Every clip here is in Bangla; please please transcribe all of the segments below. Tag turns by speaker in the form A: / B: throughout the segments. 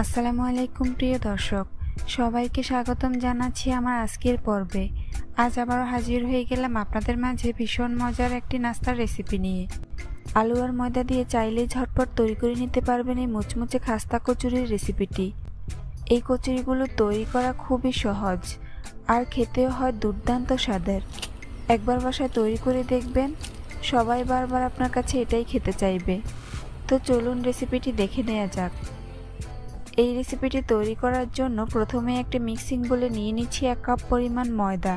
A: আসসালামু আলাইকুম প্রিয় দর্শক, সবাইকে স্বাগতম জানাচ্ছি আমার আজকের পর্বে। আজ আবারও হাজির হয়ে গেলাম আপনাদের মাঝে ভীষণ মজার একটি নাস্তার রেসিপি নিয়ে। আলু আর ময়দা দিয়ে চাইলেই ঝটপট তৈরি করে নিতে পারবেন এই মুচমুচে খাস্তা কচুরির রেসিপিটি। এই কচুরিগুলো তৈরি করা খুবই সহজ আর খেতেও হয় দুর্দান্ত স্বাদের। একবার বাসায় তৈরি করে দেখবেন, সবাই বারবার আপনার কাছে এটাই খেতে চাইবে। তো চলুন রেসিপিটি দেখে নেওয়া যাক। এই রেসিপিটি তৈরি করার জন্য প্রথমে একটি মিক্সিং বোলে নিয়ে নিচ্ছি 1 কাপ পরিমাণ ময়দা,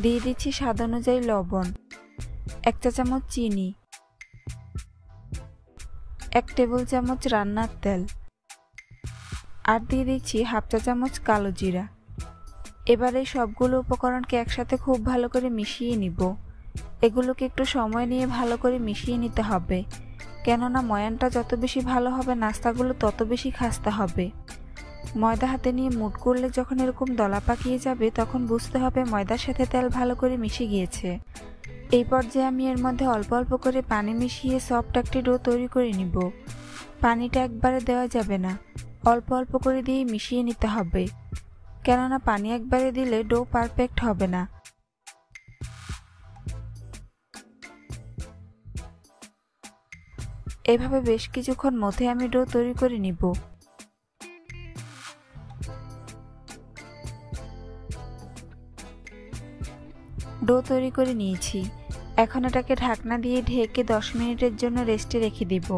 A: দিয়ে দিচ্ছি স্বাদ অনুযায়ী লবণ, 1 চা চামচ চিনি, 1 টেবিল চামচ রান্নার তেল আর দিয়ে দিচ্ছি 1/2 চা চামচ কালো জিরা। এবার এই সবগুলো উপকরণকে একসাথে খুব ভালো করে মিশিয়ে নিব। এগুলোকে একটু সময় নিয়ে ভালো করে মিশিয়ে নিতে হবে, কেননা ময়ানটা যত বেশি ভালো হবে নাস্তাগুলো তত বেশি খাস্তা হবে। ময়দা হাতে নিয়ে মুট করলে যখন এরকম দলা পাকিয়ে যাবে তখন বুঝতে হবে ময়দার সাথে তেল ভালো করে মিশে গিয়েছে। এই পর্যায়ে আমি এর মধ্যে অল্প অল্প করে পানি মিশিয়ে সফট একটি ডো তৈরি করে নিব। পানিটা একবারে দেওয়া যাবে না, অল্প অল্প করে দিয়ে মিশিয়ে নিতে হবে, কেননা পানি একবারে দিলে ডো পারফেক্ট হবে না। এভাবে বেশ কিছুক্ষণ মধ্যে আমি ডো তৈরি করে নিব। ডো তৈরি করে নিয়েছি, এখন এটাকে ঢাকনা দিয়ে ঢেকে 10 মিনিটের জন্য রেস্টে রেখে দিব।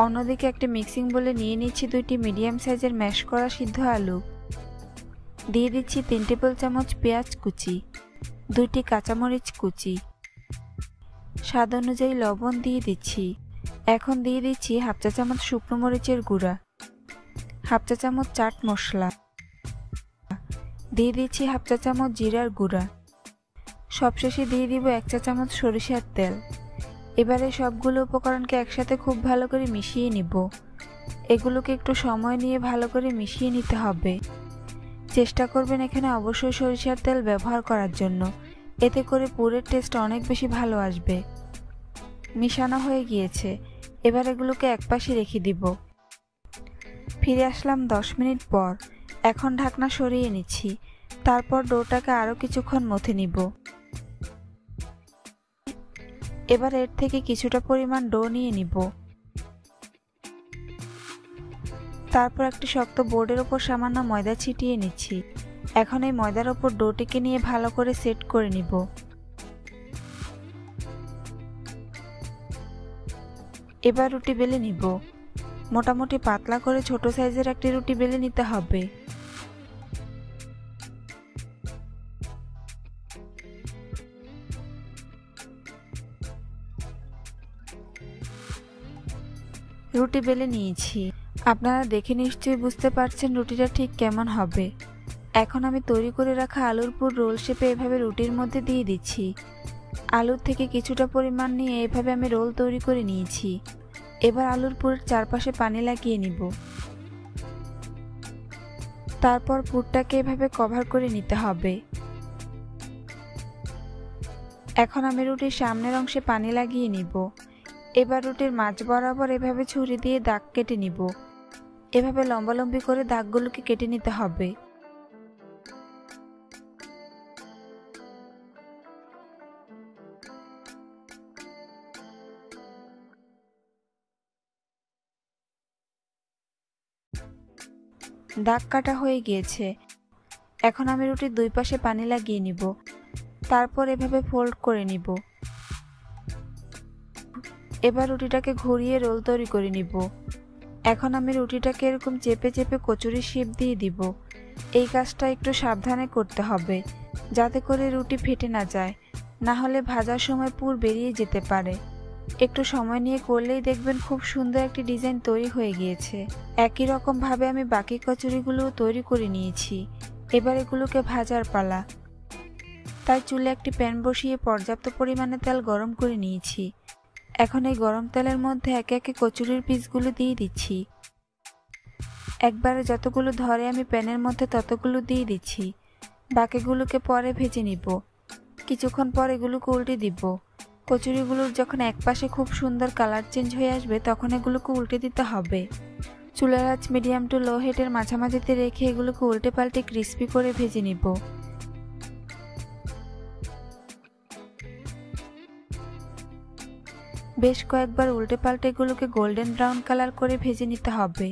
A: অন্যদিকে একটা মিক্সিং বোলে নিয়ে নিচ্ছি 2টি মিডিয়াম সাইজের ম্যাশ করা সিদ্ধ আলু, দিয়ে দিচ্ছি 3 টেবিল চামচ পেঁয়াজ কুচি, 2টি কাঁচামরিচ কুচি, স্বাদ অনুযায়ী লবণ দিয়ে দিচ্ছি। এখন দিয়ে দিচ্ছি 1/2 চা চামচ শুকনো মরিচের গুঁড়া, 1/2 চা চামচ চাট মশলা, দিয়ে দিচ্ছি 1/2 চা চামচ জিরার গুঁড়া, সবশেষে দিয়ে দিব 1 চা চামচ সরিষার তেল। এবারে সবগুলো উপকরণকে একসাথে খুব ভালো করে মিশিয়ে নিব। এগুলোকে একটু সময় নিয়ে ভালো করে মিশিয়ে নিতে হবে। চেষ্টা করবেন এখানে অবশ্যই সরিষার তেল ব্যবহার করার জন্য, এতে করে পুরের টেস্ট অনেক বেশি ভালো আসবে। মিশানো হয়ে গিয়েছে, এবার এগুলোকে একপাশে রেখে দিব। ফিরে আসলাম 10 মিনিট পর। এখন ঢাকনা সরিয়ে নিচ্ছি, তারপর ডোটাকে আরও কিছুক্ষণ মথে নিব। এবার এর থেকে কিছুটা পরিমাণ ডো নিয়ে নিব। তারপর একটি শক্ত বোর্ডের ওপর সামান্য ময়দা ছিটিয়ে নিচ্ছি। এখন এই ময়দার ওপর ডোটিকে নিয়ে ভালো করে সেট করে নিব। এবার রুটি বেলে নিব। মোটামুটি পাতলা করে ছোট সাইজের একটি রুটি বেলে নিতে হবে। রুটি বেলে নিয়েছি, আপনারা দেখে নিশ্চয়ই বুঝতে পারছেন রুটিটা ঠিক কেমন হবে। এখন আমি তৈরি করে রাখা আলুর পুর রোল শেপে এভাবে রুটির মধ্যে দিয়ে দিচ্ছি। আলুর থেকে কিছুটা পরিমাণ নিয়ে এভাবে আমি রোল তৈরি করে নিয়েছি। এবার আলুর পুরের চারপাশে পানি লাগিয়ে নিব। তারপর পুরটাকে এভাবে কভার করে নিতে হবে। এখন আমি রুটির সামনের অংশে পানি লাগিয়ে নিব। এবার রুটির মাঝ বরাবর এভাবে ছুরি দিয়ে দাগ কেটে নিব। এভাবে লম্বালম্বি করে দাগগুলোকে কেটে নিতে হবে। দাগ কাটা হয়ে গিয়েছে। এখন আমি রুটির দুই পাশে পানি লাগিয়ে নিব। তারপর এভাবে ফোল্ড করে নিব। এবার রুটিটাকে ঘুরিয়ে রোল তৈরি করে নিব। এখন আমি রুটিটাকে এরকম চেপে চেপে কচুরির শেপ দিয়ে দিব। এই কাজটা একটু সাবধানে করতে হবে, যাতে করে রুটি ফেটে না যায়, না হলে ভাজার সময় পুর বেরিয়ে যেতে পারে। একটু সময় নিয়ে করলেই দেখবেন খুব সুন্দর একটি ডিজাইন তৈরি হয়ে গিয়েছে। একই রকম ভাবে আমি বাকি কচুরিগুলোও তৈরি করে নিয়েছি। এবার এগুলোকে ভাজার পালা। তাই চুলে একটি প্যান বসিয়ে পর্যাপ্ত পরিমাণে তেল গরম করে নিয়েছি। এখন এই গরম তেলের মধ্যে একে একে কচুরির পিসগুলো দিয়ে দিচ্ছি। একবারে যতগুলো ধরে আমি প্যানের মধ্যে ততগুলো দিয়ে দিচ্ছি। বাকিগুলোকে পরে ভেজে নিব। কিছুক্ষণ পর এগুলোকে উল্টে দিব। কচুরিগুলোর যখন একপাশে খুব সুন্দর কালার চেঞ্জ হয়ে আসবে তখন এগুলোকে উল্টে দিতে হবে। চুলার আঁচ মিডিয়াম টু লো হিটের মাঝামাঝিতে রেখে এগুলোকে উল্টে পাল্টে ক্রিস্পি করে ভেজে নিব। বেশ কয়েকবার উল্টে পাল্টে এগুলোকে গোল্ডেন ব্রাউন কালার করে ভেজে নিতে হবে।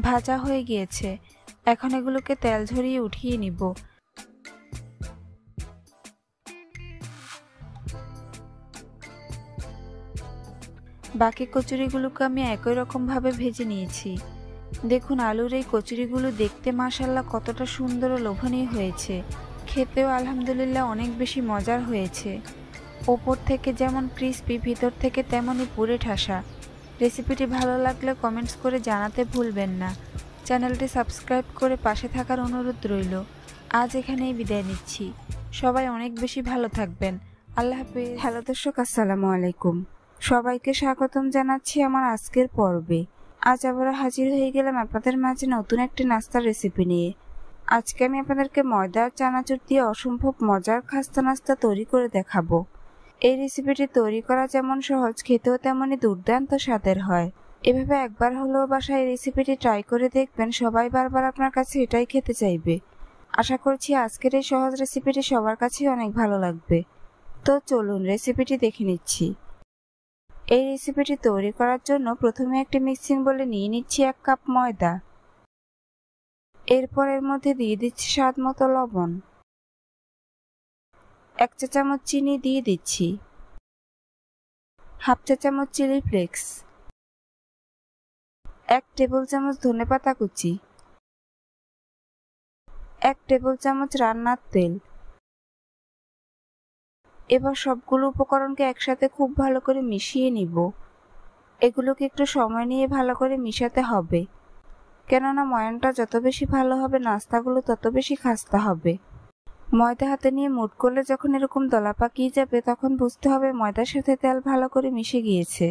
A: ভাজা হয়ে গিয়েছে, এখন এগুলোকে তেল ঝরিয়ে উঠিয়ে নিব। বাকি কচুরিগুলোকে আমি একই রকম ভাবে ভেজে নিয়েছি। দেখুন আলুর এই কচুরিগুলো দেখতে মাশাআল্লাহ কতটা সুন্দর ও লোভনীয় হয়েছে, খেতেও আলহামদুলিল্লাহ অনেক বেশি মজার হয়েছে। ওপর থেকে যেমন ক্রিস্পি, ভিতর থেকে তেমনই পুরে ঠাসা। রেসিপিটি ভালো লাগলে কমেন্টস করে জানাতে ভুলবেন না। চ্যানেলটি সাবস্ক্রাইব করে পাশে থাকার অনুরোধ রইল। আজ এখানেই বিদায় নিচ্ছি। সবাই অনেক বেশি ভালো থাকবেন। আল্লাহ হাফেজ। হ্যালো দর্শক, আসসালামু আলাইকুম। সবাইকে স্বাগতম জানাচ্ছি আমার আজকের পর্বে। আজ আবার হাজির হয়ে গেলাম আপনাদের মাঝে নতুন একটি নাস্তার রেসিপি নিয়ে। আজকে আমি আপনাদেরকে ময়দা আর চানাচুর দিয়ে অসম্ভব মজার খাস্তা নাস্তা তৈরি করে দেখাবো। এই রেসিপিটি তৈরি করা যেমন সহজ, খেতেও তেমনই দুর্দান্ত স্বাদের হয়। এভাবে একবার হলেও বাসায় এই রেসিপিটি ট্রাই করে দেখবেন, সবাই বারবার আপনার কাছে এটাই খেতে চাইবে। আশা করছি আজকের এই সহজ রেসিপিটি সবার কাছেই অনেক ভালো লাগবে। তো চলুন রেসিপিটি দেখে নিচ্ছি। এই রেসিপিটি তৈরি করার জন্য প্রথমে একটি মিক্সিং বোলে নিয়ে নিচ্ছি 1 কাপ ময়দা। এরপর এর মধ্যে দিয়ে দিচ্ছি স্বাদ মতো লবণ, 1 চা চামচ চিনি দিয়ে দিচ্ছি, হাফ চা চামচ চিলি ফ্লেক্স, 1 টেবিল চামচ ধনেপাতা কুচি, 1 টেবিল চামচ রান্নার তেল। এবার সবগুলো উপকরণকে একসাথে খুব ভালো করে মিশিয়ে নিব। এগুলোকে একটু সময় নিয়ে ভালো করে মিশাতে হবে, কেননা ময়ানটা যত বেশি ভালো হবে নাস্তাগুলো তত বেশি খাস্তা হবে। ময়দা হাতে নিয়ে মুঠ করলে যখন এরকম দলা পাকিয়ে যাবে তখন বুঝতে হবে ময়দার সাথে তেল ভালো করে মিশে গিয়েছে।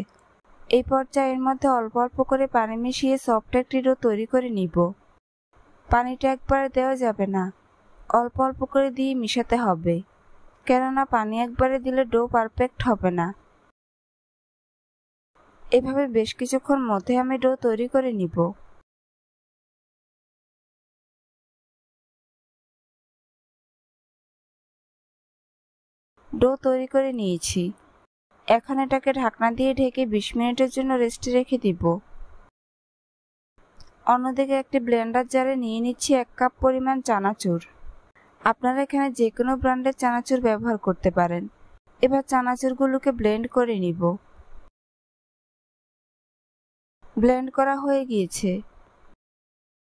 A: এই পর্যায়ে এর মধ্যে অল্প অল্প করে পানি মিশিয়ে সফট একটি ডো তৈরি করে নিব। পানিটা একবারে দেওয়া যাবে না, অল্প অল্প করে দিয়ে মিশাতে হবে, কেননা পানি একবারে দিলে ডো পারফেক্ট হবে না। এভাবে বেশ কিছুক্ষণ মধ্যে আমি ডো তৈরি করে নিব। ডো তৈরি করে নিয়েছি, এখন এটাকে ঢাকনা দিয়ে ঢেকে 20 মিনিটের জন্য রেস্টে রেখে দিব। অন্যদিকে একটি ব্লেন্ডার জারে নিয়ে নিচ্ছি 1 কাপ পরিমাণ চানাচুর। আপনারা এখানে যে কোনো ব্র্যান্ডের চানাচুর ব্যবহার করতে পারেন। এবার চানাচুরগুলোকে ব্লেন্ড করে নিব। ব্লেন্ড করা হয়ে গিয়েছে।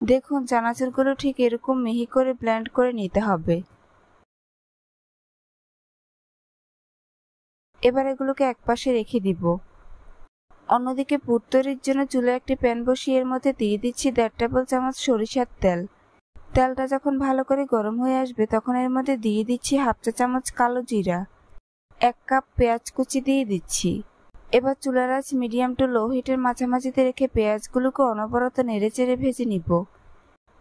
A: দেখুন চানাচুরগুলো ঠিক এরকম মিহি করে ব্লেন্ড করে নিতে হবে। এবার এগুলোকে একপাশে রেখে দিব। অন্যদিকে পুর তৈরির জন্য চুলায় একটি প্যান বসিয়ে এর মধ্যে দিয়ে দিচ্ছি 1.5 টেবিল চামচ সরিষার তেল। তেলটা যখন ভালো করে গরম হয়ে আসবে তখন এর মধ্যে দিয়ে দিচ্ছি হাফ চা চামচ কালো জিরা, 1 কাপ পেঁয়াজ কুচি দিয়ে দিচ্ছি। এবার চুলার আঁচ মিডিয়াম টু লো হিটের মাঝামাঝিতে রেখে পেঁয়াজগুলোকে অনবরত নেড়েচেড়ে ভেজে নিব।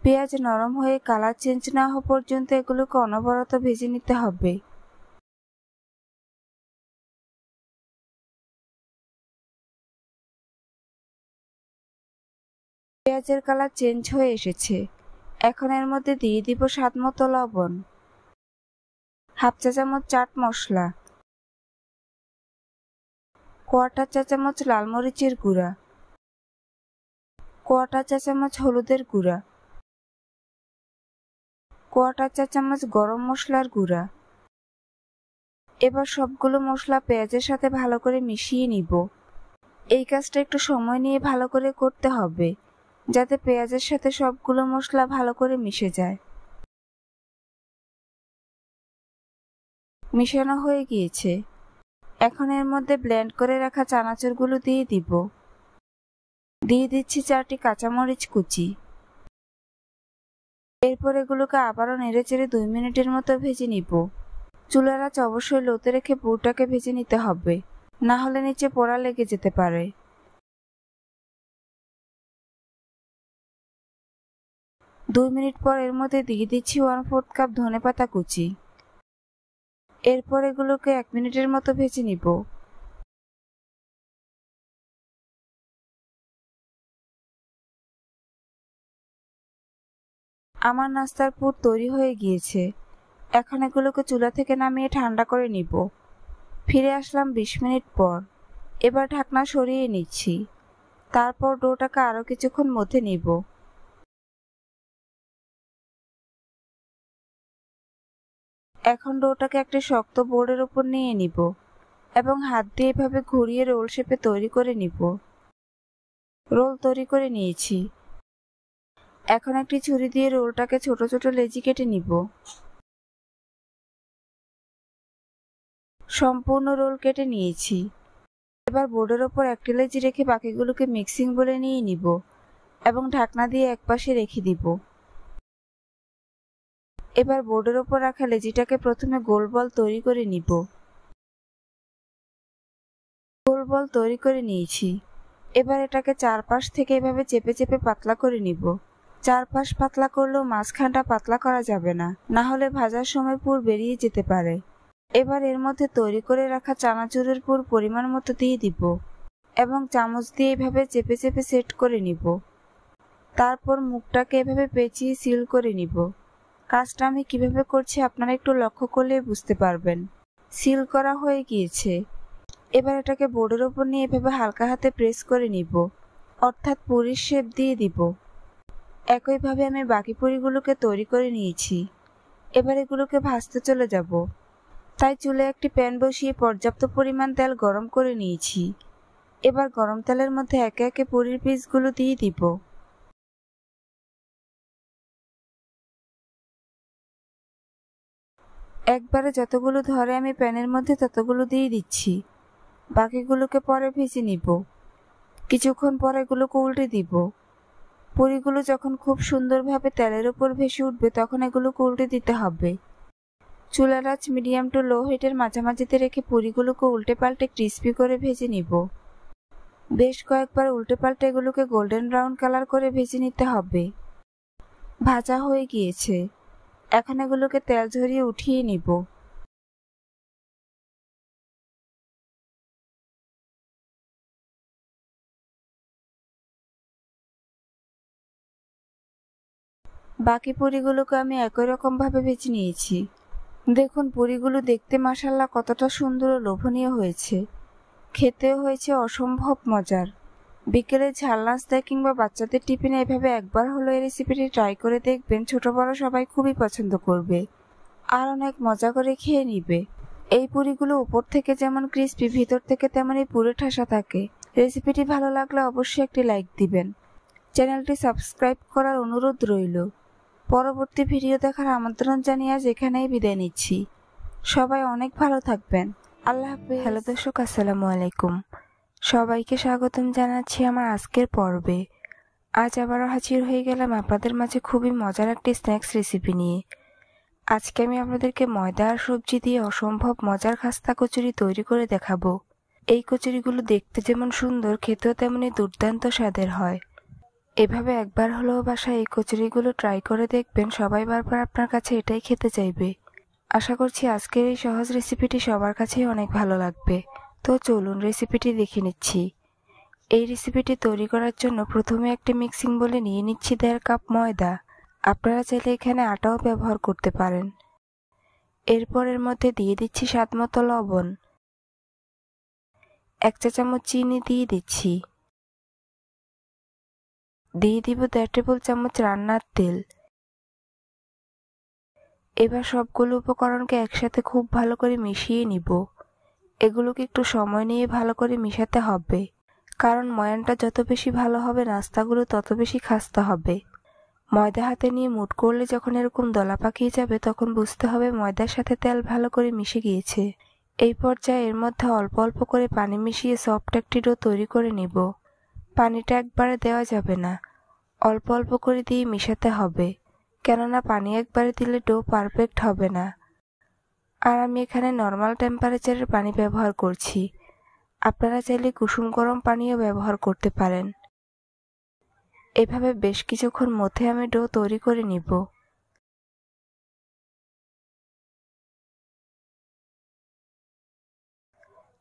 A: পেঁয়াজ নরম হয়ে কালার চেঞ্জ না হওয়া পর্যন্ত এগুলোকে অনবরত ভেজে নিতে হবে। পেঁয়াজের কালার চেঞ্জ হয়ে এসেছে, এখন এর মধ্যে দিয়ে দিব স্বাদ মতো লবণ, হাফ চা চামচ চাট মশলা, 1/4 চা চামচ লাল মরিচের গুঁড়া, 1/4 চা চামচ হলুদের গুঁড়া, 1/4 চা চামচ গরম মশলার গুঁড়া। এবার সবগুলো মশলা পেঁয়াজের সাথে ভালো করে মিশিয়ে নিব। এই কাজটা একটু সময় নিয়ে ভালো করে করতে হবে, যাতে পেঁয়াজের সাথে সবগুলো মশলা ভালো করে মিশে যায়। মিশানো হয়ে গিয়েছে, এখন এর মধ্যে ব্লেন্ড করে রাখা চানাচুরগুলো দিয়ে দিব। দিয়ে দিচ্ছি 4টি কাঁচামরিচ কুচি। এরপর এগুলোকে আবারও নেড়েচেড়ে 2 মিনিটের মতো ভেজে নিব। চুলার আঁচ অবশ্যই লোতে রেখে পুরটাকে ভেজে নিতে হবে, না হলে নিচে পোড়া লেগে যেতে পারে। 2 মিনিট পর এর মধ্যে দিয়ে দিচ্ছি 1/4 কাপ ধনেপাতা কুচি। এরপর এগুলোকে 1 মিনিটের মতো ভেজে নিব। আমার নাস্তার পুর তৈরি হয়ে গিয়েছে। এখন এগুলোকে চুলা থেকে নামিয়ে ঠান্ডা করে নিব। ফিরে আসলাম 20 মিনিট পর। এবার ঢাকনা সরিয়ে নিচ্ছি। তারপর ডোটাকে আরো কিছুক্ষণ মধ্যে নিব। এখন ডোটাকে একটা শক্ত বোর্ডের উপর নিয়ে নিব এবং হাত দিয়ে এভাবে ঘুরিয়ে রোল শেপে তৈরি করে নিব। রোল তৈরি করে নিয়েছি। এখন একটি ছুরি দিয়ে রোলটাকে ছোট ছোট লেচি কেটে নিব। সম্পূর্ণ রোল কেটে নিয়েছি। এবার বোর্ডের ওপর একটি লেচি রেখে বাকিগুলোকে মিক্সিং বলে নিয়ে নিব এবং ঢাকনা দিয়ে একপাশে রেখে দিব। এবার বোর্ডের ওপর রাখা লেচিটাকে প্রথমে গোল বল তৈরি করে নিব। গোল বল তৈরি করে নিয়েছি। এবার এটাকে চারপাশ থেকে এভাবে চেপে চেপে পাতলা করে নিব। চারপাশ পাতলা করলেও মাঝখানটা পাতলা করা যাবে না, না হলে ভাজার সময় পুর বেরিয়ে যেতে পারে। এবার এর মধ্যে তৈরি করে রাখা চানাচুরের পুর পরিমাণ মতো দিয়ে দিব এবং চামচ দিয়ে এভাবে চেপে চেপে সেট করে নিব। তারপর মুখটাকে এভাবে পেঁচিয়ে সিল করে নিব। কাজটা আমি কিভাবে করছি আপনারা একটু লক্ষ্য করলে বুঝতে পারবেন। সিল করা হয়ে গিয়েছে। এবার এটাকে বোর্ডের ওপর নিয়ে এভাবে হালকা হাতে প্রেস করে নিব, অর্থাৎ পুরির শেপ দিয়ে দিব। একইভাবে আমি বাকি পুরিগুলোকে তৈরি করে নিয়েছি। এবার এগুলোকে ভাজতে চলে যাব। তাই চুলে একটি প্যান বসিয়ে পর্যাপ্ত পরিমাণ তেল গরম করে নিয়েছি। এবার গরম তেলের মধ্যে একে একে পুরির পিসগুলো দিয়ে দিব। একবারে যতগুলো ধরে আমি প্যানের মধ্যে ততগুলো দিয়ে দিচ্ছি। বাকিগুলোকে পরে ভেজে নিব। কিছুক্ষণ পর এগুলোকে উল্টে দিব। পুরিগুলো যখন খুব সুন্দরভাবে তেলের উপর ভেসে উঠবে তখন এগুলোকে উল্টে দিতে হবে। চুলার আঁচ মিডিয়াম টু লো হিটের মাঝামাঝিতে রেখে পুরিগুলোকে উল্টে পাল্টে ক্রিস্পি করে ভেজে নিব। বেশ কয়েকবার উল্টে পাল্টে এগুলোকে গোল্ডেন ব্রাউন কালার করে ভেজে নিতে হবে। ভাজা হয়ে গিয়েছে। এখন এগুলোকে তেল ঝরিয়ে উঠিয়ে নিব। বাকি পুরিগুলোকে আমি একই রকম ভাবে ভেজে নিয়েছি। দেখুন পুরিগুলো দেখতে মাশাআল্লাহ কতটা সুন্দর ও লোভনীয় হয়েছে। খেতেও হয়েছে অসম্ভব মজার। বিকেলে ঝাল নাস্তায় কিংবা বাচ্চাদের টিফিনে এভাবে একবার হলো এই রেসিপিটি ট্রাই করে দেখবেন, ছোট বড় সবাই খুবই পছন্দ করবে আর অনেক মজা করে খেয়ে নিবে। এই পুরিগুলো উপর থেকে যেমন ক্রিস্পি, ভিতর থেকে তেমনই পুরে ঠাসা থাকে। রেসিপিটি ভালো লাগলে অবশ্যই একটি লাইক দিবেন। চ্যানেলটি সাবস্ক্রাইব করার অনুরোধ রইল। পরবর্তী ভিডিও দেখার আমন্ত্রণ জানিয়ে আজ এখানেই বিদায় নিচ্ছি। সবাই অনেক ভালো থাকবেন। আল্লাহ হাফেজ। হ্যালো দর্শক, আসসালামু আলাইকুম। সবাইকে স্বাগতম জানাচ্ছি আমার আজকের পর্বে। আজ আবারও হাজির হয়ে গেলাম আপনাদের মাঝে খুবই মজার একটি স্ন্যাক্স রেসিপি নিয়ে। আজকে আমি আপনাদেরকে ময়দা আর সবজি দিয়ে অসম্ভব মজার খাস্তা কচুরি তৈরি করে দেখাবো। এই কচুরিগুলো দেখতে যেমন সুন্দর, খেতেও তেমনই দুর্দান্ত স্বাদের হয়। এভাবে একবার হলেও বাসায় এই কচুরিগুলো ট্রাই করে দেখবেন, সবাই বারবার আপনার কাছে এটাই খেতে চাইবে। আশা করছি আজকের এই সহজ রেসিপিটি সবার কাছেই অনেক ভালো লাগবে। তো চলুন রেসিপিটি দেখে নিচ্ছি। এই রেসিপিটি তৈরি করার জন্য প্রথমে একটি মিক্সিং বলে নিয়ে নিচ্ছি 1.5 কাপ ময়দা। আপনারা চাইলে এখানে আটাও ব্যবহার করতে পারেন। এরপর এর মধ্যে দিয়ে দিচ্ছি স্বাদমতো লবণ, 1 চা চামচ চিনি দিয়ে দিচ্ছি, দিয়ে দিব 1.5 টেবিল চামচ রান্নার তেল। এবার সবগুলো উপকরণকে একসাথে খুব ভালো করে মিশিয়ে নিব। এগুলোকে একটু সময় নিয়ে ভালো করে মিশাতে হবে, কারণ ময়ানটা যত বেশি ভালো হবে নাস্তাগুলো তত বেশি খাস্তা হবে। ময়দা হাতে নিয়ে মুঠ করলে যখন এরকম দলা পাকিয়ে যাবে তখন বুঝতে হবে ময়দার সাথে তেল ভালো করে মিশে গিয়েছে। এই পর্যায়ে এর মধ্যে অল্প অল্প করে পানি মিশিয়ে সফট একটি ডো তৈরি করে নিব। পানিটা একবারে দেওয়া যাবে না, অল্প অল্প করে দিয়ে মিশাতে হবে, কেননা পানি একবারে দিলে ডো পারফেক্ট হবে না। আর আমি এখানে নর্মাল টেম্পারেচারের পানি ব্যবহার করছি। আপনারা চাইলে কুসুম গরম পানিও ব্যবহার করতে পারেন। এভাবে বেশ কিছুক্ষণ মধ্যে আমি ডো তৈরি করে নিব।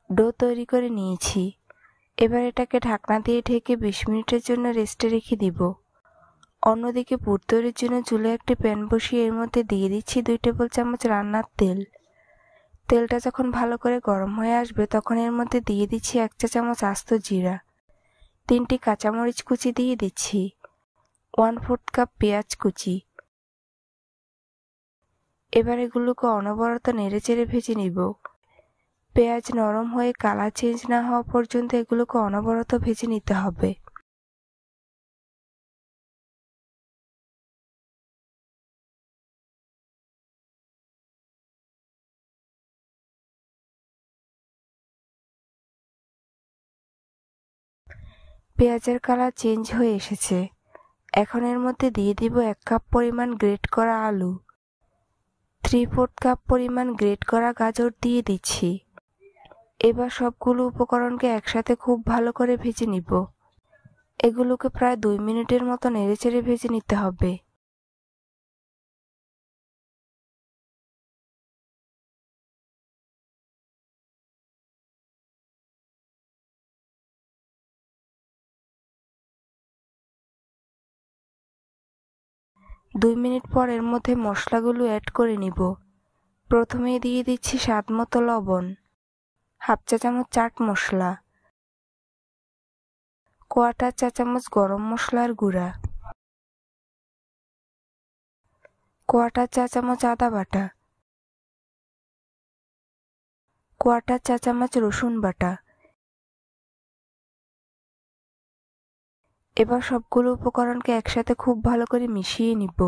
A: ডো তৈরি করে নিয়েছি। এবার এটাকে ঢাকনা দিয়ে ঢেকে 20 মিনিটের জন্য রেস্টে রেখে দিব। অন্যদিকে পুর তৈরির জন্য চুলায় একটি প্যান বসিয়ে এর মধ্যে দিয়ে দিচ্ছি 2 টেবিল চামচ রান্নার তেল। তেলটা যখন ভালো করে গরম হয়ে আসবে তখন এর মধ্যে দিয়ে দিচ্ছি 1 চা চামচ আস্ত জিরা, 3টি কাঁচামরিচ কুচি দিয়ে দিচ্ছি, 1/4 কাপ পেঁয়াজ কুচি। এবার এগুলোকে অনবরত নেড়েচেড়ে ভেজে নিব। পেঁয়াজ নরম হয়ে কালার চেঞ্জ না হওয়া পর্যন্ত এগুলোকে অনবরত ভেজে নিতে হবে। পেঁয়াজের কালার চেঞ্জ হয়ে এসেছে। এখন এর মধ্যে দিয়ে দিব 1 কাপ পরিমাণ গ্রেট করা আলু, 3/4 কাপ পরিমাণ গ্রেট করা গাজর দিয়ে দিচ্ছি। এবার সবগুলো উপকরণকে একসাথে খুব ভালো করে ভেজে নিব। এগুলোকে প্রায় 2 মিনিটের মতো নেড়েচেড়ে ভেজে নিতে হবে। দুই মিনিট পর এর মধ্যে মশলাগুলো অ্যাড করে নিব। প্রথমে দিয়ে দিচ্ছি স্বাদ মতো লবণ, 1/2 চা চামচ চাট মশলা, 1/4 চা চামচ গরম মশলার গুঁড়া, 1/4 চা চামচ আদা বাটা, 1/4 চা চামচ রসুন বাটা। এবার সবগুলো উপকরণকে একসাথে খুব ভালো করে মিশিয়ে নিব।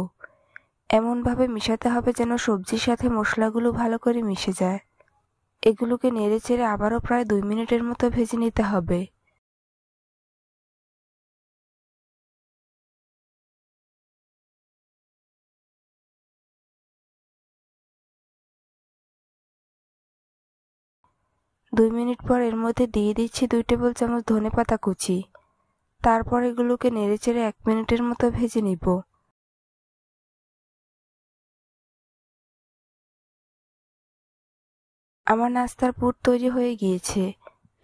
A: এমনভাবে মিশাতে হবে যেন সবজির সাথে মশলাগুলো ভালো করে মিশে যায়। এগুলোকে নেড়েচেড়ে আবারও প্রায় 2 মিনিটের মতো ভেজে নিতে হবে। দুই মিনিট পর এর মধ্যে দিয়ে দিচ্ছি 2 টেবিল চামচ ধনেপাতা কুচি। তারপর এগুলোকে নেড়েচেড়ে 1 মিনিটের মতো ভেজে নিব। আমার নাস্তার পুর তৈরি হয়ে গিয়েছে।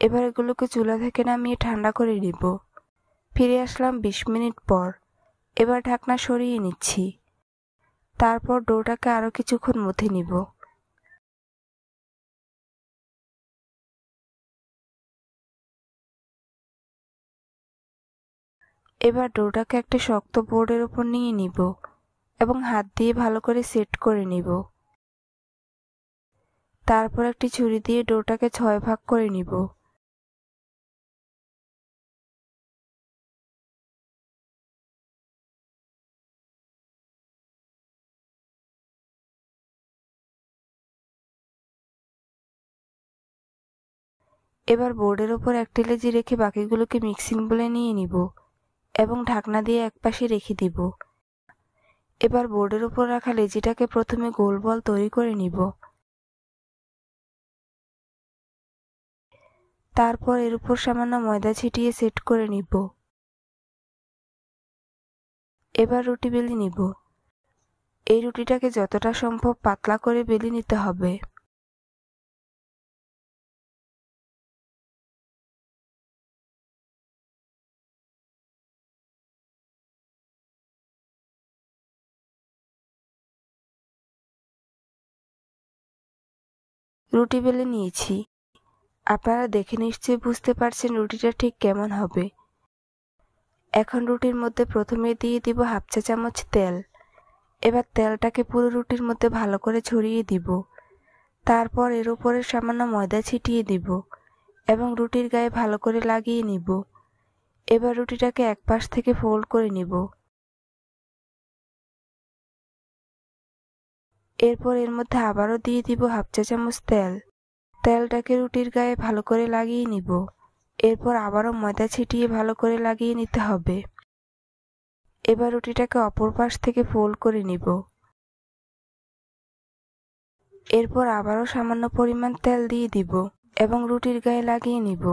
A: এবার এগুলোকে চুলা থেকে নামিয়ে ঠান্ডা করে নিব। ফিরে আসলাম 20 মিনিট পর। এবার ঢাকনা সরিয়ে নিচ্ছি। তারপর ডোটাকে আরো কিছুক্ষণ মথে নিব। এবার ডোটাকে একটা শক্ত বোর্ডের উপর নিয়ে নিব এবং হাত দিয়ে ভালো করে সেট করে নিব। তারপর একটি ছুরি দিয়ে ডোটাকে 6 ভাগ করে নিব। এবার বোর্ডের ওপর একটি লেচি রেখে বাকিগুলোকে মিক্সিং বলে নিয়ে নিব এবং ঢাকনা দিয়ে একপাশে রেখে দিব। এবার বোর্ডের উপর রাখা লেচিটাকে প্রথমে গোল বল তৈরি করে নিব। তারপর এর উপর সামান্য ময়দা ছিটিয়ে সেট করে নিব। এবার রুটি বেলে নিব। এই রুটিটাকে যতটা সম্ভব পাতলা করে বেলে নিতে হবে। রুটি বেলে নিয়েছি। আপনারা দেখে নিশ্চয়ই বুঝতে পারছেন রুটিটা ঠিক কেমন হবে। এখন রুটির মধ্যে প্রথমে দিয়ে দিব 1/2 চা চামচ তেল। এবার তেলটাকে পুরো রুটির মধ্যে ভালো করে ছড়িয়ে দিব। তারপর এর উপরে সামান্য ময়দা ছিটিয়ে দিব এবং রুটির গায়ে ভালো করে লাগিয়ে নিব। এবার রুটিটাকে এক পাশ থেকে ফোল্ড করে নিব। এরপর এর মধ্যে আবারও দিয়ে দিব 1/2 চা চামচ তেল। তেলটাকে রুটির গায়ে ভালো করে লাগিয়ে নিব। এরপর আবারও ময়দা ছিটিয়ে ভালো করে লাগিয়ে নিতে হবে। এবার রুটিটাকে অপর পাশ থেকে ফোল্ড করে নিব। এরপর আবারও সামান্য পরিমাণ তেল দিয়ে দিব এবং রুটির গায়ে লাগিয়ে নিব।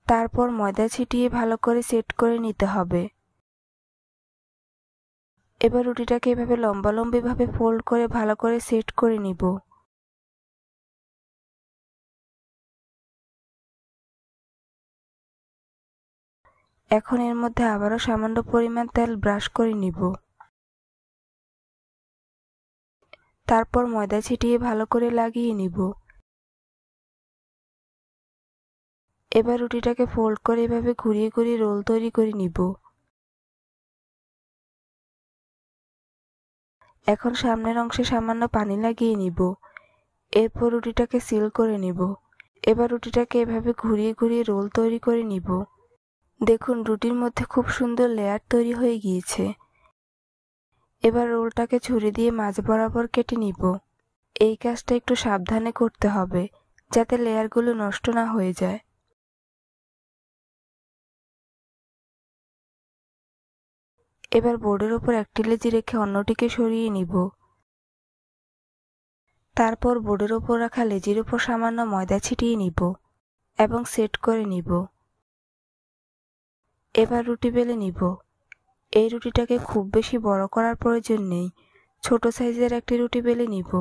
A: তারপর ময়দা ছিটিয়ে ভালো করে সেট করে নিতে হবে। এবার রুটিটাকে এভাবে লম্বালম্বিভাবে ফোল্ড করে ভালো করে সেট করে নিব। এখন এর মধ্যে আবারও সামান্য পরিমাণ তেল ব্রাশ করে নিব। তারপর ময়দা ছিটিয়ে ভালো করে লাগিয়ে নিব। এবার রুটিটাকে ফোল্ড করে এভাবে ঘুরিয়ে ঘুরিয়ে রোল তৈরি করে নিব। এখন সামনের অংশে সামান্য পানি লাগিয়ে নিব। এরপর রুটিটাকে সিল করে নিব। এবার রুটিটাকে এভাবে ঘুরিয়ে ঘুরিয়ে রোল তৈরি করে নিব। দেখুন রুটির মধ্যে খুব সুন্দর লেয়ার তৈরি হয়ে গিয়েছে। এবার রোলটাকে ছুরি দিয়ে মাঝ বরাবর কেটে নিব। এই কাজটা একটু সাবধানে করতে হবে যাতে লেয়ারগুলো নষ্ট না হয়ে যায়। এবার বোর্ডের উপর একটি লেচি রেখে অন্যটিকে সরিয়ে নিব। তারপর বোর্ডের উপর রাখা লেচির উপর সামান্য ময়দা ছিটিয়ে নিব এবং সেট করে নিব। এবার রুটি বেলে নিব। এই রুটিটাকে খুব বেশি বড় করার প্রয়োজন নেই, ছোট সাইজের একটি রুটি বেলে নিব।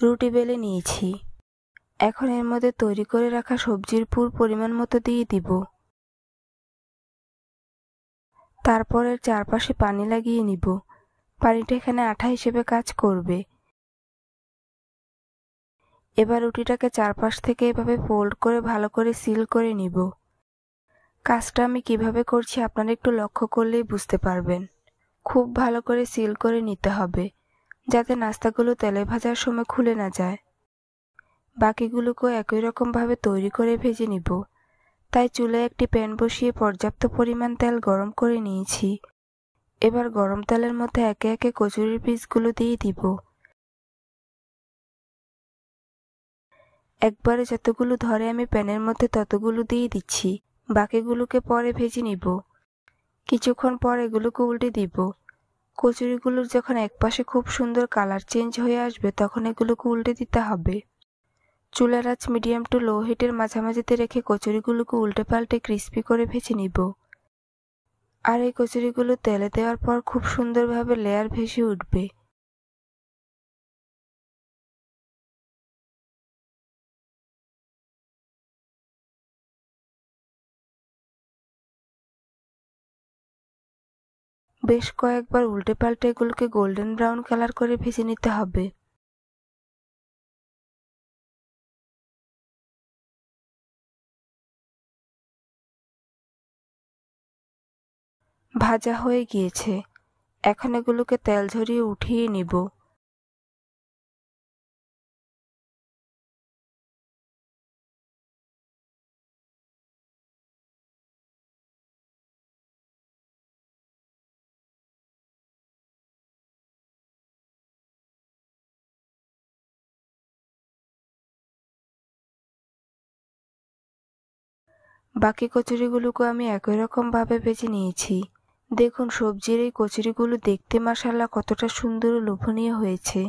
A: রুটি বেলে নিয়েছি। এখন এর মধ্যে তৈরি করে রাখা সবজির পুর পরিমাণ মতো দিয়ে দিব। তারপর এর চারপাশে পানি লাগিয়ে নিব। পানিটা এখানে আঠা হিসেবে কাজ করবে। এবার রুটিটাকে চারপাশ থেকে এভাবে ফোল্ড করে ভালো করে সিল করে নিব। কাজটা আমি কিভাবে করছি আপনারা একটু লক্ষ্য করলেই বুঝতে পারবেন। খুব ভালো করে সিল করে নিতে হবে যাতে নাস্তাগুলো তেলে ভাজার সময় খুলে না যায়। বাকিগুলোকেও একই রকমভাবে তৈরি করে ভেজে নিব। তাই চুলায় একটি প্যান বসিয়ে পর্যাপ্ত পরিমাণ তেল গরম করে নিয়েছি। এবার গরম তেলের মধ্যে একে একে কচুরির পিসগুলো দিয়ে দিব। একবারে যতগুলো ধরে আমি প্যানের মধ্যে ততগুলো দিয়ে দিচ্ছি। বাকিগুলোকে পরে ভেজে নিব। কিছুক্ষণ পর এগুলোকে উল্টে দিব। কচুরিগুলোর যখন একপাশে খুব সুন্দর কালার চেঞ্জ হয়ে আসবে তখন এগুলোকে উল্টে দিতে হবে। চুলার আঁচ মিডিয়াম টু লো হিটের মাঝামাঝিতে রেখে কচুরিগুলোকে উল্টে পাল্টে ক্রিস্পি করে ভেজে নিব। আর এই কচুরিগুলো তেলে দেওয়ার পর খুব সুন্দরভাবে লেয়ার ভেসে উঠবে। বেশ কয়েকবার উল্টে পাল্টে এগুলোকে গোল্ডেন ব্রাউন কালার করে ভেজে নিতে হবে। ভাজা হয়ে গিয়েছে। এখন এগুলোকে তেল ঝরিয়ে উঠিয়ে নিব। বাকি কচুরিগুলোকে আমি একই রকম ভাবে ভেজে নিয়েছি। দেখুন সবজির এই কচুরিগুলো দেখতে মাশাআল্লাহ কতটা সুন্দর ও লোভনীয় হয়েছে।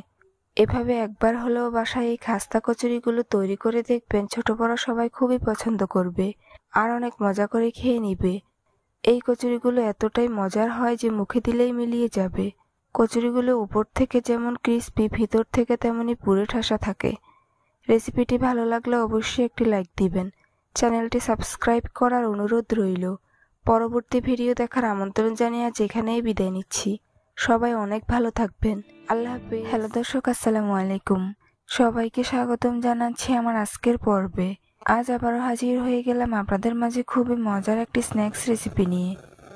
A: এভাবে একবার হলেও বাসায় এই খাস্তা কচুরিগুলো তৈরি করে দেখবেন, ছোট বড় সবাই খুবই পছন্দ করবে আর অনেক মজা করে খেয়ে নিবে। এই কচুরিগুলো এতটাই মজার হয় যে মুখে দিলেই মিলিয়ে যাবে। কচুরিগুলো উপর থেকে যেমন ক্রিস্পি, ভিতর থেকে তেমনি পুরে ঠাসা থাকে। রেসিপিটি ভালো লাগলে অবশ্যই একটি লাইক দিবেন। চ্যানেলটি সাবস্ক্রাইব করার অনুরোধ রইল। পরবর্তী ভিডিও দেখার আমন্ত্রণ জানিয়ে আজ এখানেই বিদায় নিচ্ছি। সবাই অনেক ভালো থাকবেন। আল্লাহ হাফেজ। হ্যালো দর্শক, আসসালামু আলাইকুম। সবাইকে স্বাগতম জানাচ্ছি আমার আজকের পর্বে। আজ আবারও হাজির হয়ে গেলাম আপনাদের মাঝে খুবই মজার একটি স্ন্যাক্স রেসিপি নিয়ে।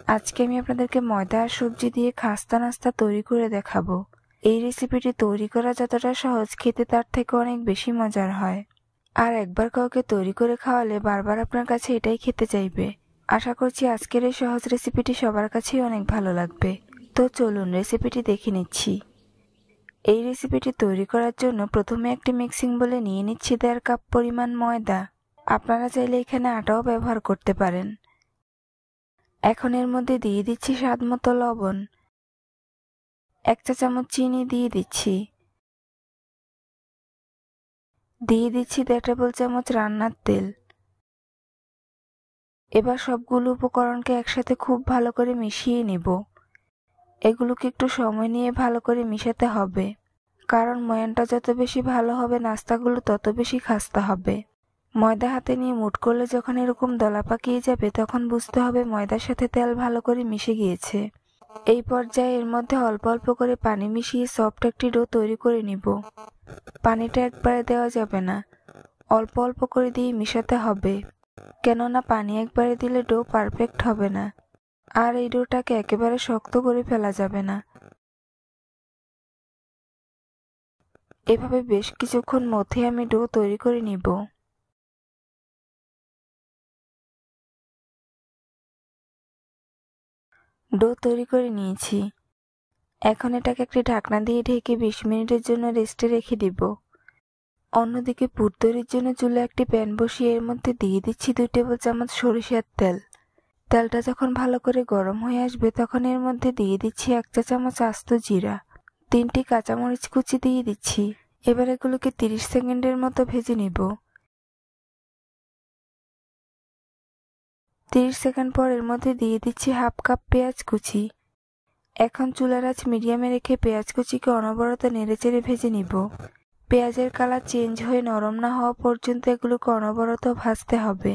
A: আজকে আমি আপনাদেরকে ময়দা আর সবজি দিয়ে খাস্তা নাস্তা তৈরি করে দেখাবো। এই রেসিপিটি তৈরি করা যতটা সহজ, খেতে তার থেকে অনেক বেশি মজার হয়। আর একবার কাউকে তৈরি করে খাওয়ালে বারবার আপনার কাছে এটাই খেতে চাইবে। আশা করছি আজকের এই সহজ রেসিপিটি সবার কাছেই অনেক ভালো লাগবে। তো চলুন রেসিপিটি দেখে নিচ্ছি। এই রেসিপিটি তৈরি করার জন্য প্রথমে একটি মিক্সিং বোলে নিয়ে নিচ্ছি 1.5 কাপ পরিমাণ ময়দা। আপনারা চাইলে এখানে আটাও ব্যবহার করতে পারেন। এখন এর মধ্যে দিয়ে দিচ্ছি স্বাদ মতো লবণ, 1 চা চামচ চিনি দিয়ে দিচ্ছি, দিয়ে দিচ্ছি 1.5 টেবিল চামচ রান্নার তেল। এবার সবগুলো উপকরণকে একসাথে খুব ভালো করে মিশিয়ে নিব। এগুলোকে একটু সময় নিয়ে ভালো করে মিশাতে হবে, কারণ ময়ানটা যত বেশি ভালো হবে নাস্তাগুলো তত বেশি খাস্তা হবে। ময়দা হাতে নিয়ে মুঠ করলে যখন এরকম দলা পাকিয়ে যাবে তখন বুঝতে হবে ময়দার সাথে তেল ভালো করে মিশে গিয়েছে। এই পর্যায়ে এর মধ্যে অল্প অল্প করে পানি মিশিয়ে সফট একটি ডো তৈরি করে নিব। পানিটা একবারে দেওয়া যাবে না, অল্প অল্প করে দিয়ে মিশাতে হবে, কেননা পানি একবারে দিলে ডো পারফেক্ট হবে না, আর এই ডোটাকে একেবারে শক্ত করে ফেলা যাবে না। এভাবে বেশ কিছুক্ষণ মধ্যে আমি ডো তৈরি করে নিব। ডো তৈরি করে নিয়েছি। এখন এটাকে একটি ঢাকনা দিয়ে ঢেকে 20 মিনিটের জন্য রেস্টে রেখে দিব। অন্যদিকে পুর তৈরির জন্য চুলে একটি প্যান বসিয়ে এর মধ্যে দিয়ে দিচ্ছি 2 টেবিল চামচ সরিষার তেল। তেলটা যখন ভালো করে গরম হয়ে আসবে তখন এর মধ্যে দিয়ে দিচ্ছি 1 চা চামচ আস্ত জিরা, 3টি কাঁচামরিচ কুচি দিয়ে দিচ্ছি। এবার এগুলোকে 30 সেকেন্ডের মতো ভেজে নিব। 30 সেকেন্ড পর এর মধ্যে দিয়ে দিচ্ছি 1/2 কাপ পেঁয়াজ কুচি। এখন চুলার আঁচ মিডিয়ামে রেখে পেঁয়াজ কুচিকে অনবরত নেড়েচেড়ে ভেজে নিব। পেঁয়াজের কালার চেঞ্জ হয়ে নরম না হওয়া পর্যন্ত এগুলোকে অনবরত ভাজতে হবে।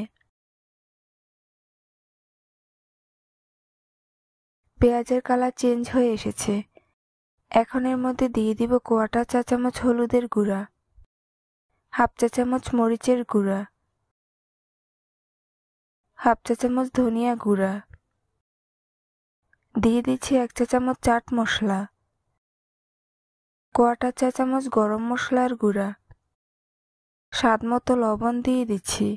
A: পেঁয়াজের কালার চেঞ্জ হয়ে এসেছে। এখন এর মধ্যে দিয়ে দিব 1/4 চা চামচ হলুদের গুঁড়া, 1/2 চা চামচ মরিচের গুঁড়া, 1/2 চা চামচ ধনিয়া গুঁড়া, দিয়ে দিচ্ছি 1 চা চামচ চাট মশলা, 1/4 চা চামচ গরম মশলার গুঁড়া, স্বাদ মতো লবণ দিয়ে দিচ্ছি।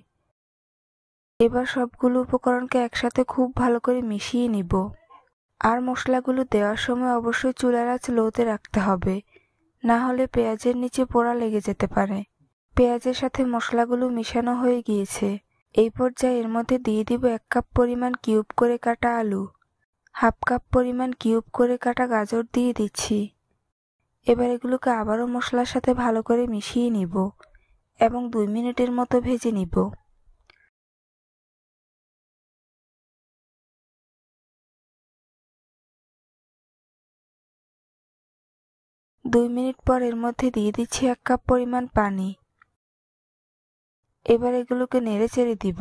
A: এবার সবগুলো উপকরণকে একসাথে খুব ভালো করে মিশিয়ে নিব। আর মশলাগুলো দেওয়ার সময় অবশ্যই চুলার আঁচ লোতে রাখতে হবে, না হলে পেঁয়াজের নিচে পোড়া লেগে যেতে পারে। পেঁয়াজের সাথে মশলাগুলো মিশানো হয়ে গিয়েছে। এই পর্যায়ে এর মধ্যে দিয়ে দিব 1 কাপ পরিমাণ কিউব করে কাটা আলু, 1/2 কাপ পরিমাণ কিউব করে কাটা গাজর দিয়ে দিচ্ছি। এবার এগুলোকে আবারও মশলার সাথে ভালো করে মিশিয়ে নিব এবং 2 মিনিটের মতো ভেজে নিব। 2 মিনিট পর এর মধ্যে দিয়ে দিচ্ছি 1 কাপ পরিমাণ পানি। এবার এগুলোকে নেড়েচেড়ে দিব।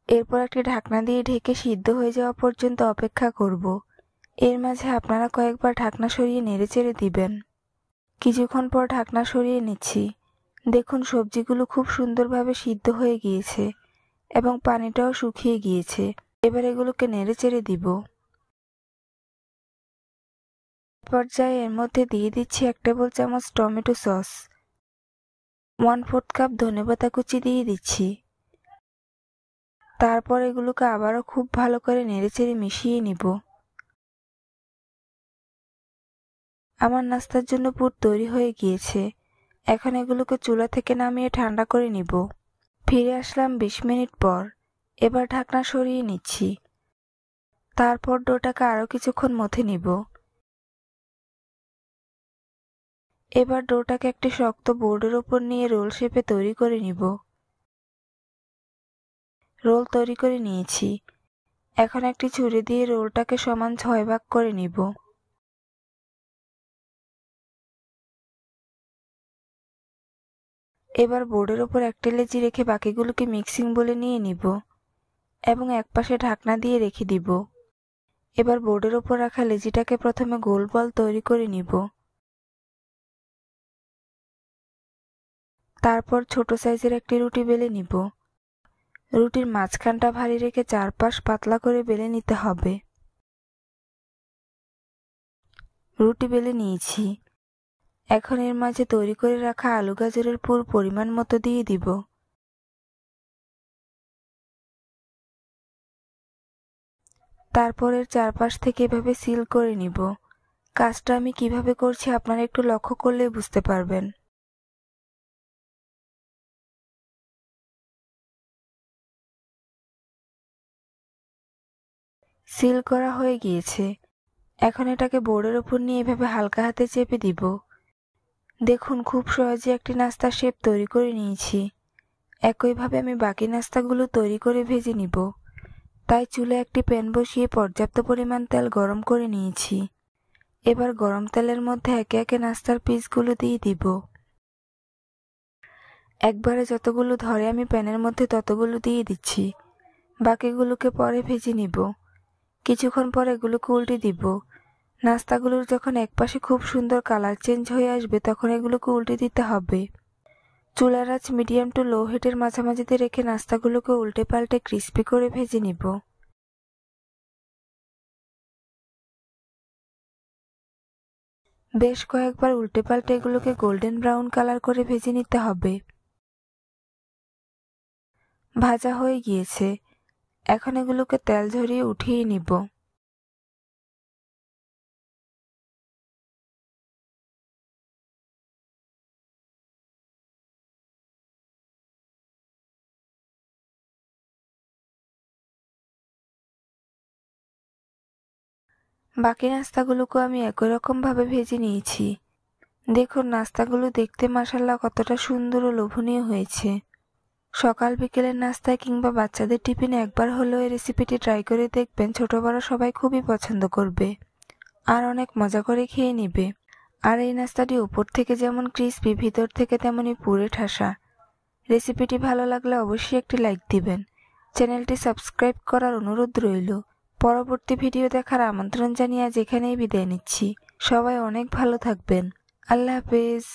A: এরপর একটি ঢাকনা দিয়ে ঢেকে সিদ্ধ হয়ে যাওয়া পর্যন্ত অপেক্ষা করব। এর মাঝে আপনারা কয়েকবার ঢাকনা সরিয়ে নেড়েচেড়ে দিবেন। কিছুক্ষণ পর ঢাকনা সরিয়ে নিচ্ছি। দেখুন সবজিগুলো খুব সুন্দরভাবে সিদ্ধ হয়ে গিয়েছে এবং পানিটাও শুকিয়ে গিয়েছে। এবার এগুলোকে নেড়েচেড়ে দিব। পর্যায়ে এর মধ্যে দিয়ে দিচ্ছি 1 টেবিল চামচ টমেটো সস, 1/4 কাপ ধনেপাতা কুচি দিয়ে দিচ্ছি। তারপর এগুলোকে আবারও খুব ভালো করে নেড়েচেড়ে মিশিয়ে নিব। আমার নাস্তার জন্য পুর তৈরি হয়ে গিয়েছে। এখন এগুলোকে চুলা থেকে নামিয়ে ঠান্ডা করে নিব। ফিরে আসলাম 20 মিনিট পর। এবার ঢাকনা সরিয়ে নিচ্ছি। তারপর ডোটাকে আরও কিছুক্ষণ মথে নিব। এবার ডোটাকে একটি শক্ত বোর্ডের উপর নিয়ে রোল শেপে তৈরি করে নিব। রোল তৈরি করে নিয়েছি। এখন একটি ছুরি দিয়ে রোলটাকে সমান 6 ভাগ করে নিব। এবার বোর্ডের উপর একটি লেচি রেখে বাকিগুলোকে মিক্সিং বলে নিয়ে নিব এবং একপাশে ঢাকনা দিয়ে রেখে দিব। এবার বোর্ডের উপর রাখা লেচিটাকে প্রথমে গোল বল তৈরি করে নিব। তারপর ছোট সাইজের একটি রুটি বেলে নিব। রুটির মাঝখানটা ভারী রেখে চারপাশ পাতলা করে বেলে নিতে হবে। রুটি বেলে নিয়েছি। এখন এর মাঝে তৈরি করে রাখা আলু গাজরের পুর পরিমাণ মতো দিয়ে দিব। তারপর এর চারপাশ থেকে এভাবে সিল করে নিব। কাজটা আমি কিভাবে করছি আপনারা একটু লক্ষ্য করলে বুঝতে পারবেন। সিল করা হয়ে গিয়েছে। এখন এটাকে বোর্ডের উপর নিয়ে এভাবে হালকা হাতে চেপে দিব। দেখুন খুব সহজে একটি নাস্তার শেপ তৈরি করে নিয়েছি। একইভাবে আমি বাকি নাস্তাগুলো তৈরি করে ভেজে নিব। তাই চুলে একটি প্যান বসিয়ে পর্যাপ্ত পরিমাণ তেল গরম করে নিয়েছি। এবার গরম তেলের মধ্যে একে একে নাস্তার পিসগুলো দিয়ে দিব। একবারে যতগুলো ধরে আমি প্যানের মধ্যে ততগুলো দিয়ে দিচ্ছি। বাকিগুলোকে পরে ভেজে নিব। কিছুক্ষণ পর এগুলোকে উল্টে দিব। নাস্তাগুলোর যখন একপাশে খুব সুন্দর কালার চেঞ্জ হয়ে আসবে তখন এগুলোকে উল্টে দিতে হবে। চুলার আঁচ মিডিয়াম টু লো হিটের মাঝামাঝিতে রেখে নাস্তাগুলোকে উল্টে পাল্টে ক্রিস্পি করে ভেজে নিব। বেশ কয়েকবার উল্টে পাল্টে এগুলোকে গোল্ডেন ব্রাউন কালার করে ভেজে নিতে হবে। ভাজা হয়ে গিয়েছে। এখন এগুলোকে তেল ঝরিয়ে উঠিয়ে নিব। বাকি নাস্তাগুলোকে আমি একই রকম ভাবে ভেজে নিয়েছি। দেখুন নাস্তাগুলো দেখতে মাশাআল্লাহ কতটা সুন্দর ও লোভনীয় হয়েছে। সকাল বিকেলের নাস্তায় কিংবা বাচ্চাদের টিফিনে একবার হলেও এই রেসিপিটি ট্রাই করে দেখবেন, ছোট বড় সবাই খুবই পছন্দ করবে আর অনেক মজা করে খেয়ে নেবে। আর এই নাস্তাটি উপর থেকে যেমন ক্রিস্পি, ভিতর থেকে তেমনই পুরে ঠাসা। রেসিপিটি ভালো লাগলে অবশ্যই একটি লাইক দিবেন। চ্যানেলটি সাবস্ক্রাইব করার অনুরোধ রইল। পরবর্তী ভিডিও দেখার আমন্ত্রণ জানিয়ে আজ এখানেই বিদায় নিচ্ছি। সবাই অনেক ভালো থাকবেন। আল্লাহ হাফেজ।